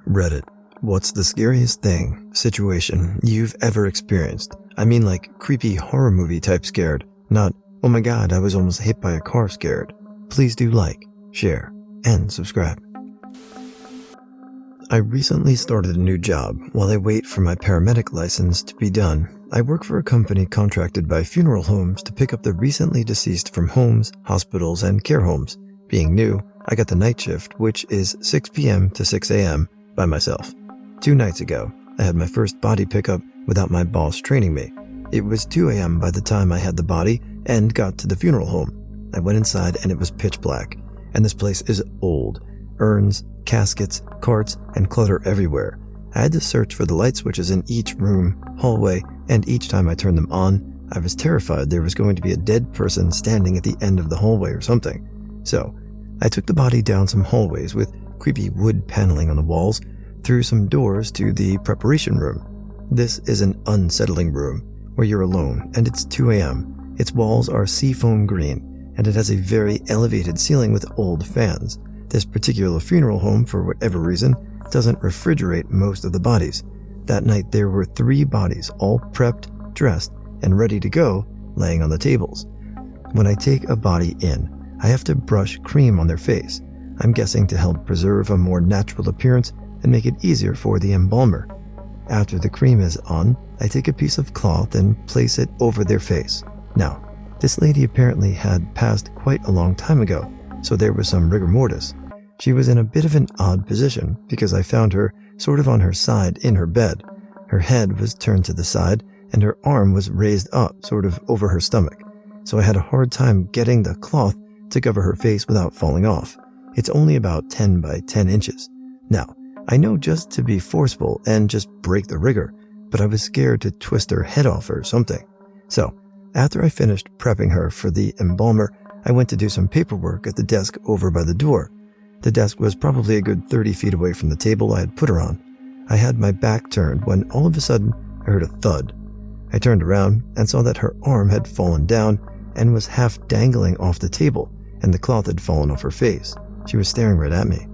Reddit. What's the scariest situation you've ever experienced? I mean like creepy horror movie type scared, not, oh my god, I was almost hit by a car scared. Please do like, share, and subscribe. I recently started a new job. While I wait for my paramedic license to be done, I work for a company contracted by funeral homes to pick up the recently deceased from homes, hospitals, and care homes. Being new, I got the night shift, which is 6 p.m. to 6 a.m. by myself. 2 nights ago, I had my first body pickup without my boss training me. It was 2 a.m. by the time I had the body and got to the funeral home. I went inside and it was pitch black, and this place is old. Urns, caskets, carts, and clutter everywhere. I had to search for the light switches in each room, hallway, and each time I turned them on, I was terrified there was going to be a dead person standing at the end of the hallway or something. So, I took the body down some hallways with creepy wood paneling on the walls, through some doors to the preparation room. This is an unsettling room where you're alone, and it's 2 a.m. Its walls are seafoam green, and it has a very elevated ceiling with old fans. This particular funeral home, for whatever reason, doesn't refrigerate most of the bodies. That night there were 3 bodies, all prepped, dressed, and ready to go, laying on the tables. When I take a body in, I have to brush cream on their face. I'm guessing to help preserve a more natural appearance and make it easier for the embalmer. After the cream is on, I take a piece of cloth and place it over their face. Now, this lady apparently had passed quite a long time ago, so there was some rigor mortis. She was in a bit of an odd position because I found her sort of on her side in her bed. Her head was turned to the side and her arm was raised up sort of over her stomach, so I had a hard time getting the cloth to cover her face without falling off. It's only about 10 by 10 inches. Now, I know just to be forceful and just break the rigor, but I was scared to twist her head off or something. So, after I finished prepping her for the embalmer, I went to do some paperwork at the desk over by the door. The desk was probably a good 30 feet away from the table I had put her on. I had my back turned when all of a sudden I heard a thud. I turned around and saw that her arm had fallen down and was half dangling off the table, and the cloth had fallen off her face. She was staring right at me.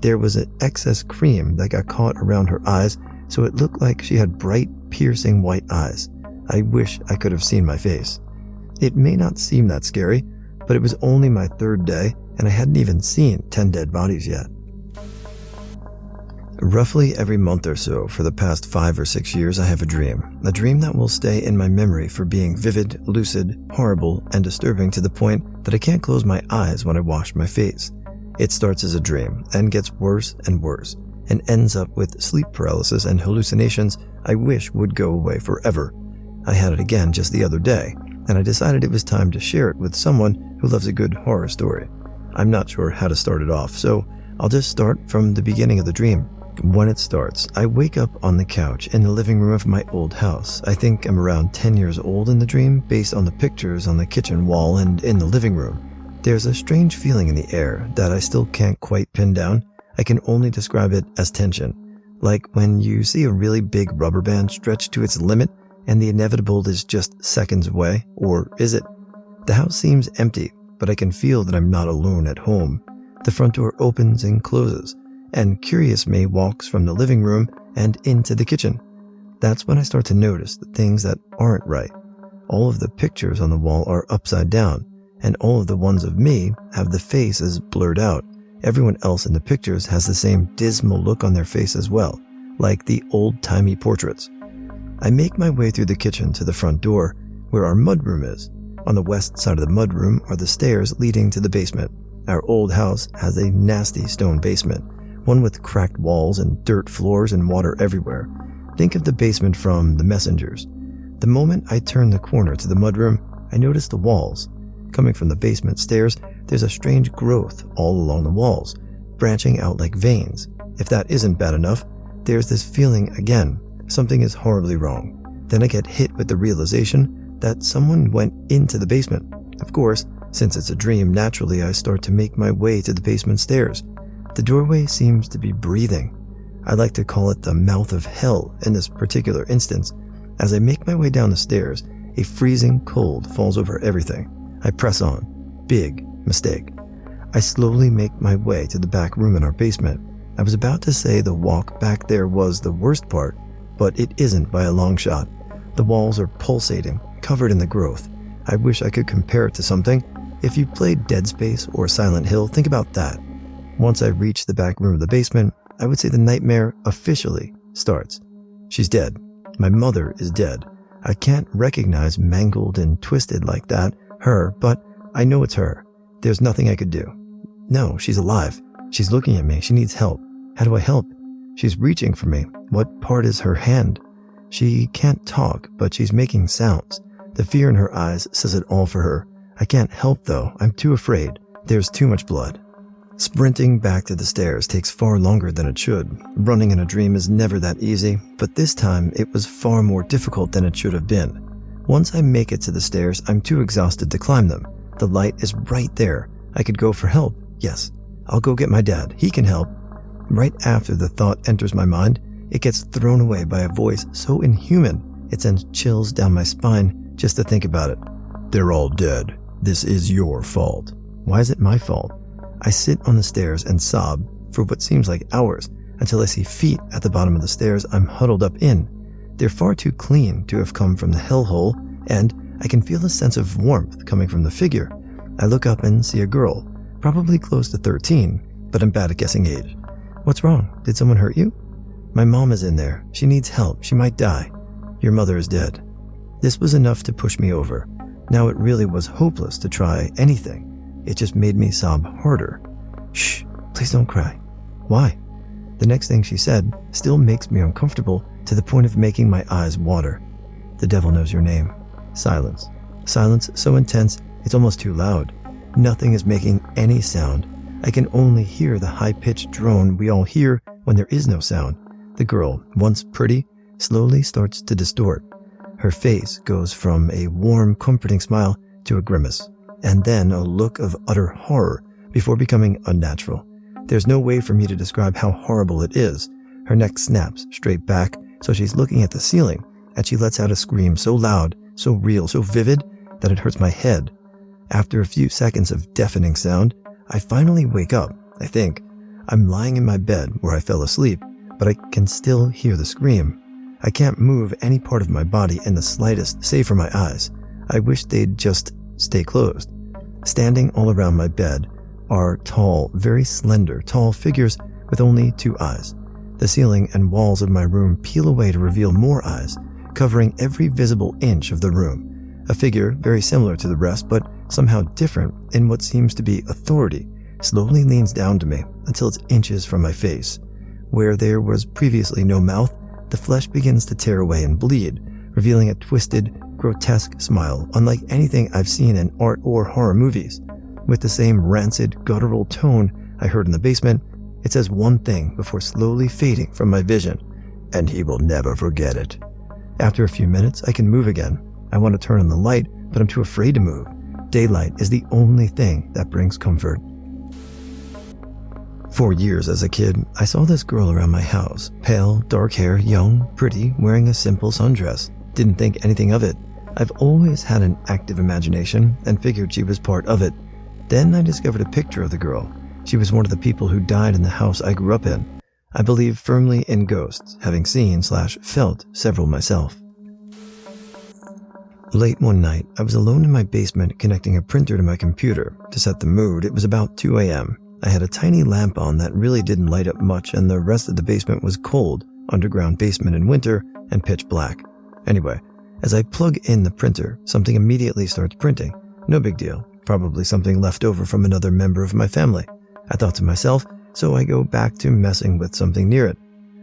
There was an excess cream that got caught around her eyes, so it looked like she had bright, piercing white eyes. I wish I could have seen my face. It may not seem that scary, but it was only my 3rd day, and I hadn't even seen 10 dead bodies yet. Roughly every month or so for the past 5 or 6 years I have a dream that will stay in my memory for being vivid, lucid, horrible, and disturbing to the point that I can't close my eyes when I wash my face. It starts as a dream and gets worse and worse, and ends up with sleep paralysis and hallucinations I wish would go away forever. I had it again just the other day, and I decided it was time to share it with someone who loves a good horror story. I'm not sure how to start it off, so I'll just start from the beginning of the dream. When it starts, I wake up on the couch in the living room of my old house. I think I'm around 10 years old in the dream based on the pictures on the kitchen wall and in the living room. There's a strange feeling in the air that I still can't quite pin down. I can only describe it as tension. Like when you see a really big rubber band stretched to its limit and the inevitable is just seconds away, or is it? The house seems empty, but I can feel that I'm not alone at home. The front door opens and closes, and curious me walks from the living room and into the kitchen. That's when I start to notice the things that aren't right. All of the pictures on the wall are upside down, and all of the ones of me have the faces blurred out. Everyone else in the pictures has the same dismal look on their face as well, like the old-timey portraits. I make my way through the kitchen to the front door, where our mudroom is. On the west side of the mudroom are the stairs leading to the basement. Our old house has a nasty stone basement, one with cracked walls and dirt floors and water everywhere. Think of the basement from The Messengers. The moment I turn the corner to the mudroom, I notice the walls. Coming from the basement stairs, there's a strange growth all along the walls, branching out like veins. If that isn't bad enough, there's this feeling again, something is horribly wrong. Then I get hit with the realization that someone went into the basement. Of course, since it's a dream, naturally I start to make my way to the basement stairs. The doorway seems to be breathing. I like to call it the mouth of hell in this particular instance. As I make my way down the stairs, a freezing cold falls over everything. I press on. Big mistake. I slowly make my way to the back room in our basement. I was about to say the walk back there was the worst part, but it isn't by a long shot. The walls are pulsating, covered in the growth. I wish I could compare it to something. If you played Dead Space or Silent Hill, think about that. Once I reach the back room of the basement, I would say the nightmare officially starts. She's dead. My mother is dead. I can't recognize mangled and twisted like that, her, but I know it's her. There's nothing I could do. No, she's alive. She's looking at me. She needs help. How do I help? She's reaching for me. What part is her hand? She can't talk, but she's making sounds. The fear in her eyes says it all for her. I can't help though. I'm too afraid. There's too much blood. Sprinting back to the stairs takes far longer than it should. Running in a dream is never that easy, but this time it was far more difficult than it should have been. Once I make it to the stairs, I'm too exhausted to climb them. The light is right there. I could go for help. Yes, I'll go get my dad. He can help. Right after the thought enters my mind, it gets thrown away by a voice so inhuman it sends chills down my spine just to think about it. They're all dead. This is your fault. Why is it my fault? I sit on the stairs and sob for what seems like hours until I see feet at the bottom of the stairs I'm huddled up in. They're far too clean to have come from the hellhole, and I can feel a sense of warmth coming from the figure. I look up and see a girl, probably close to 13, but I'm bad at guessing age. What's wrong? Did someone hurt you? My mom is in there. She needs help. She might die. Your mother is dead. This was enough to push me over. Now it really was hopeless to try anything. It just made me sob harder. Shh, please don't cry. Why? The next thing she said still makes me uncomfortable to the point of making my eyes water. The devil knows your name. Silence. Silence so intense it's almost too loud. Nothing is making any sound. I can only hear the high-pitched drone we all hear when there is no sound. The girl, once pretty, slowly starts to distort. Her face goes from a warm, comforting smile to a grimace, and then a look of utter horror before becoming unnatural. There's no way for me to describe how horrible it is. Her neck snaps straight back, so she's looking at the ceiling, and she lets out a scream so loud, so real, so vivid, that it hurts my head. After a few seconds of deafening sound, I finally wake up, I think. I'm lying in my bed where I fell asleep, but I can still hear the scream. I can't move any part of my body in the slightest, save for my eyes. I wish they'd just stay closed. Standing all around my bed are tall, very slender, tall figures with only 2 eyes. The ceiling and walls of my room peel away to reveal more eyes, covering every visible inch of the room. A figure very similar to the rest, but somehow different in what seems to be authority, slowly leans down to me until it's inches from my face. Where there was previously no mouth, the flesh begins to tear away and bleed, revealing a twisted, grotesque smile unlike anything I've seen in art or horror movies. With the same rancid, guttural tone I heard in the basement, it says one thing before slowly fading from my vision, and he will never forget it. After a few minutes, I can move again. I want to turn on the light, but I'm too afraid to move. Daylight is the only thing that brings comfort. For years as a kid, I saw this girl around my house, pale, dark hair, young, pretty, wearing a simple sundress. Didn't think anything of it. I've always had an active imagination and figured she was part of it. Then I discovered a picture of the girl. She was one of the people who died in the house I grew up in. I believe firmly in ghosts, having seen/felt several myself. Late one night, I was alone in my basement connecting a printer to my computer. To set the mood, it was about 2 a.m. I had a tiny lamp on that really didn't light up much, and the rest of the basement was cold, underground basement in winter, and pitch black. Anyway, as I plug in the printer, something immediately starts printing. No big deal, probably something left over from another member of my family. I thought to myself, so I go back to messing with something near it.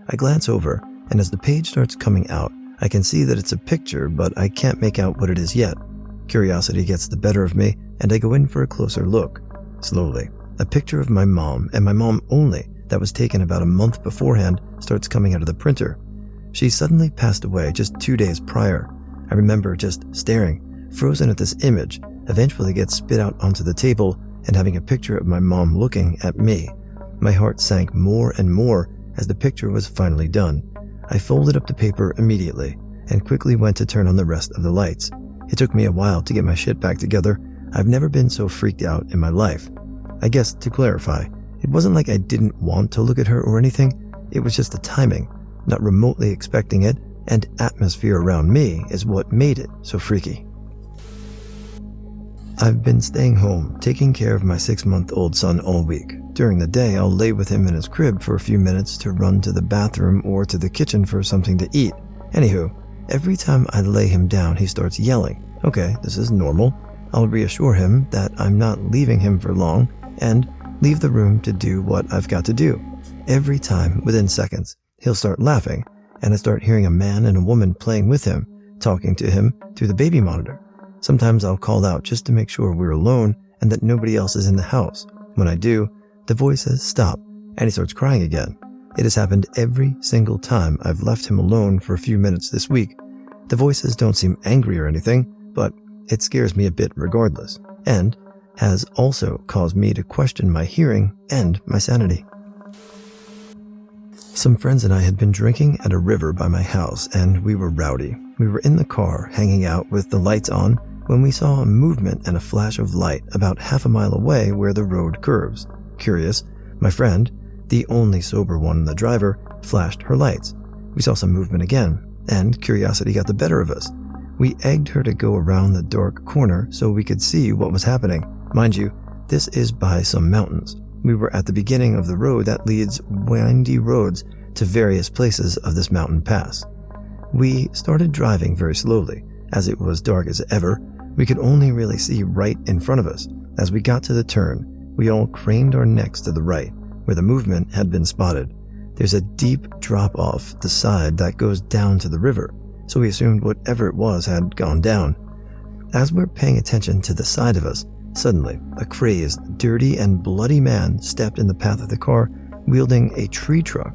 I glance over, and as the page starts coming out, I can see that it's a picture, but I can't make out what it is yet. Curiosity gets the better of me, and I go in for a closer look. Slowly, a picture of my mom, and my mom only, that was taken about a month beforehand, starts coming out of the printer. She suddenly passed away just 2 days prior. I remember just staring, frozen at this image, eventually gets spit out onto the table, and having a picture of my mom looking at me. My heart sank more and more as the picture was finally done. I folded up the paper immediately and quickly went to turn on the rest of the lights. It took me a while to get my shit back together. I've never been so freaked out in my life. I guess, to clarify, it It wasn't like I didn't want to look at her or anything, it was just the timing, not remotely expecting it, and atmosphere around me is what made it so freaky. I've been staying home, taking care of my 6-month-old son all week. During the day, I'll lay with him in his crib for a few minutes to run to the bathroom or to the kitchen for something to eat. Anywho, every time I lay him down, he starts yelling. Okay, this is normal. I'll reassure him that I'm not leaving him for long and leave the room to do what I've got to do. Every time, within seconds, he'll start laughing, and I start hearing a man and a woman playing with him, talking to him through the baby monitor. Sometimes I'll call out just to make sure we're alone and that nobody else is in the house. When I do, the voice says stop, and he starts crying again. It has happened every single time I've left him alone for a few minutes this week. The voices don't seem angry or anything, but it scares me a bit regardless, and has also caused me to question my hearing and my sanity. Some friends and I had been drinking at a river by my house, and we were rowdy. We were in the car, hanging out with the lights on, when we saw a movement and a flash of light about half a mile away where the road curves. Curious, my friend, the only sober one in the driver, flashed her lights. We saw some movement again, and curiosity got the better of us. We egged her to go around the dark corner so we could see what was happening. Mind you, this is by some mountains. We were at the beginning of the road that leads windy roads to various places of this mountain pass. We started driving very slowly. As it was dark as ever, we could only really see right in front of us. As we got to the turn, we all craned our necks to the right, where the movement had been spotted. There's a deep drop off the side that goes down to the river, so we assumed whatever it was had gone down. As we're paying attention to the side of us, suddenly a crazed, dirty, and bloody man stepped in the path of the car, wielding a tree truck.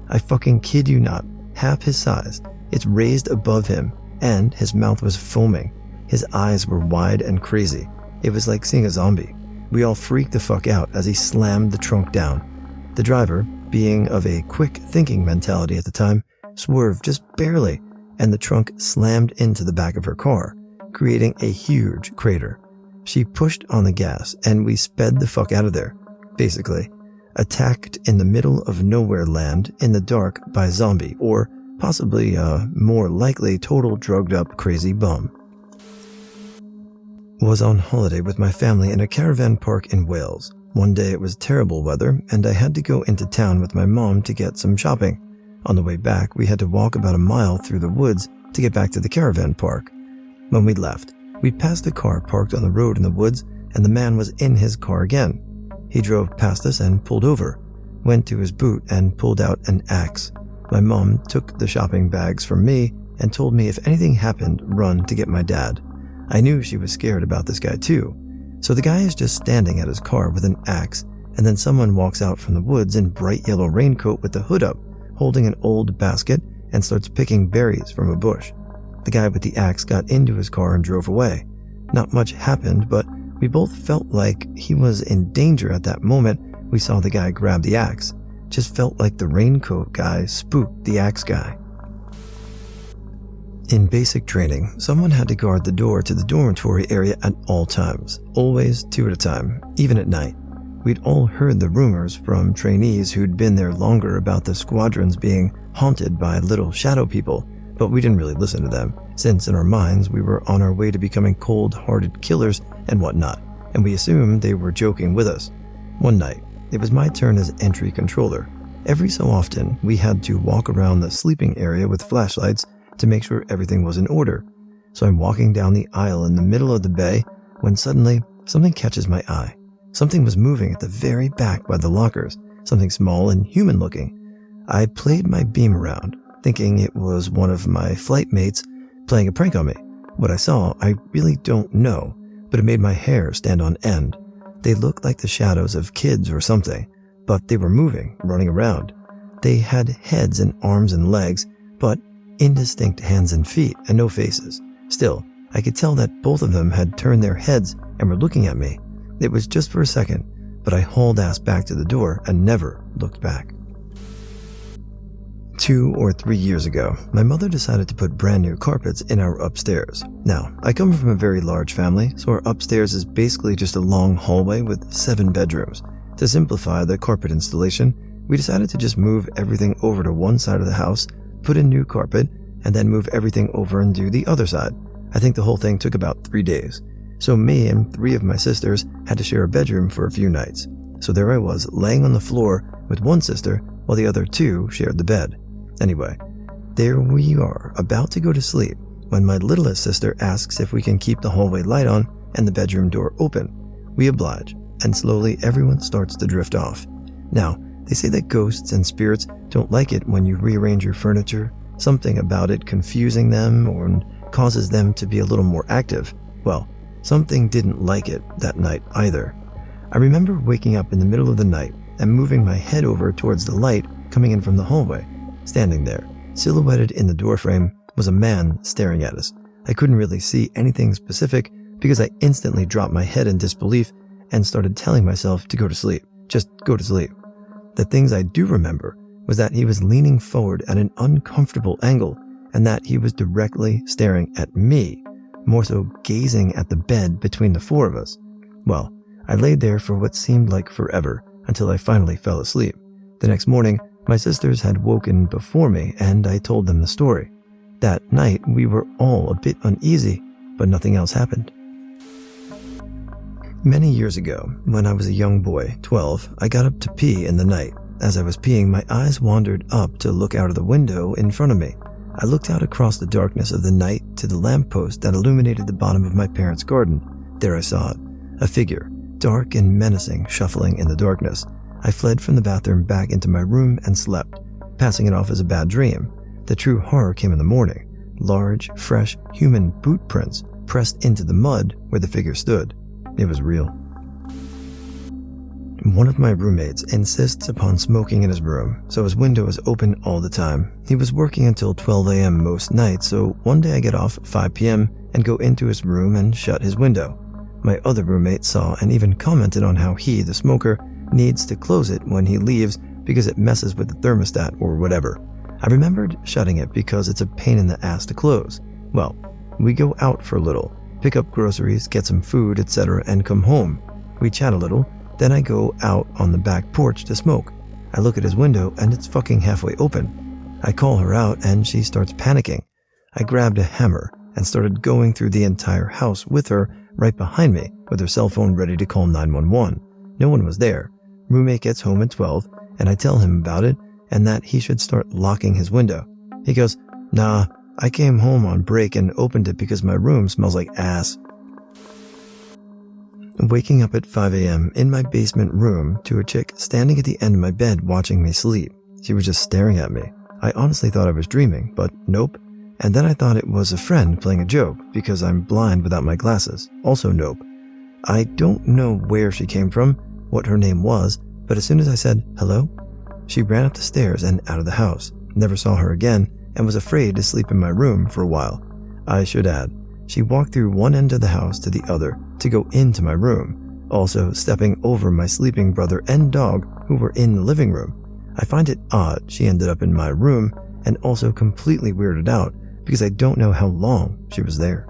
I fucking kid you not, half his size. It's raised above him, and his mouth was foaming. His eyes were wide and crazy. It was like seeing a zombie. We all freaked the fuck out as he slammed the trunk down. The driver, being of a quick thinking mentality at the time, swerved just barely, and the trunk slammed into the back of her car, creating a huge crater. She pushed on the gas, and we sped the fuck out of there. Basically, attacked in the middle of nowhere land in the dark by a zombie, or possibly a more likely total drugged up crazy bum. Was on holiday with my family in a caravan park in Wales. One day it was terrible weather, and I had to go into town with my mom to get some shopping. On the way back, we had to walk about a mile through the woods to get back to the caravan park. When we left, we passed a car parked on the road in the woods, and the man was in his car again. He drove past us and pulled over, went to his boot and pulled out an axe. My mom took the shopping bags from me and told me if anything happened, run to get my dad. I knew she was scared about this guy too. So the guy is just standing at his car with an axe, and then someone walks out from the woods in bright yellow raincoat with the hood up, holding an old basket, and starts picking berries from a bush. The guy with the axe got into his car and drove away. Not much happened, but we both felt like he was in danger at that moment. We saw the guy grab the axe. Just felt like the raincoat guy spooked the axe guy. In basic training, someone had to guard the door to the dormitory area at all times, always 2 at a time, even at night. We'd all heard the rumors from trainees who'd been there longer about the squadrons being haunted by little shadow people, but we didn't really listen to them, since in our minds we were on our way to becoming cold-hearted killers and whatnot, and we assumed they were joking with us. One night, it was my turn as entry controller. Every so often, we had to walk around the sleeping area with flashlights to make sure everything was in order. So I'm walking down the aisle in the middle of the bay when suddenly something catches my eye. Something was moving at the very back by the lockers, something small and human looking. I played my beam around, thinking it was one of my flight mates playing a prank on me. What I saw, I really don't know, but it made my hair stand on end. They looked like the shadows of kids or something, but they were moving, running around. They had heads and arms and legs, but indistinct hands and feet and no faces. Still, I could tell that both of them had turned their heads and were looking at me. It was just for a second, but I hauled ass back to the door and never looked back. 2 or 3 years ago, my mother decided to put brand new carpets in our upstairs. Now, I come from a very large family, so our upstairs is basically just a long hallway with 7 bedrooms. To simplify the carpet installation, we decided to just move everything over to one side of the house, put in new carpet, and then move everything over and do the other side. I think the whole thing took about 3 days. So me and 3 of my sisters had to share a bedroom for a few nights. So there I was, laying on the floor with one sister while the other 2 shared the bed. Anyway, there we are, about to go to sleep, when my littlest sister asks if we can keep the hallway light on and the bedroom door open. We oblige, and slowly everyone starts to drift off. Now, they say that ghosts and spirits don't like it when you rearrange your furniture, something about it confusing them or causes them to be a little more active. Well, something didn't like it that night either. I remember waking up in the middle of the night and moving my head over towards the light coming in from the hallway. Standing there, silhouetted in the doorframe, was a man staring at us. I couldn't really see anything specific because I instantly dropped my head in disbelief and started telling myself to go to sleep. Just go to sleep. The things I do remember was that he was leaning forward at an uncomfortable angle and that he was directly staring at me, more so gazing at the bed between the 4 of us. Well, I laid there for what seemed like forever until I finally fell asleep. The next morning, my sisters had woken before me and I told them the story. That night, we were all a bit uneasy, but nothing else happened. Many years ago, when I was a young boy, 12, I got up to pee in the night. As I was peeing, my eyes wandered up to look out of the window in front of me. I looked out across the darkness of the night to the lamppost that illuminated the bottom of my parents' garden. There I saw it, a figure, dark and menacing, shuffling in the darkness. I fled from the bathroom back into my room and slept, passing it off as a bad dream. The true horror came in the morning. Large, fresh, human boot prints pressed into the mud where the figure stood. It was real. One of my roommates insists upon smoking in his room, so his window is open all the time. He was working until 12 a.m. most nights, so one day I get off at 5 p.m. and go into his room and shut his window. My other roommate saw and even commented on how he, the smoker, needs to close it when he leaves because it messes with the thermostat or whatever. I remembered shutting it because it's a pain in the ass to close. Well, we go out for a little, pick up groceries, get some food, etc., and come home. We chat a little, then I go out on the back porch to smoke. I look at his window and it's fucking halfway open. I call her out and she starts panicking. I grabbed a hammer and started going through the entire house with her right behind me with her cell phone ready to call 911. No one was there. Roommate gets home at 12 and I tell him about it and that he should start locking his window. He goes, "Nah, I came home on break and opened it because my room smells like ass." Waking up at 5 a.m. in my basement room to a chick standing at the end of my bed watching me sleep. She was just staring at me. I honestly thought I was dreaming, but nope. And then I thought it was a friend playing a joke because I'm blind without my glasses. Also nope. I don't know where she came from, what her name was, but as soon as I said hello, she ran up the stairs and out of the house. Never saw her again and was afraid to sleep in my room for a while. I should add, she walked through one end of the house to the other to go into my room, also stepping over my sleeping brother and dog who were in the living room. I find it odd she ended up in my room and also completely weirded out because I don't know how long she was there.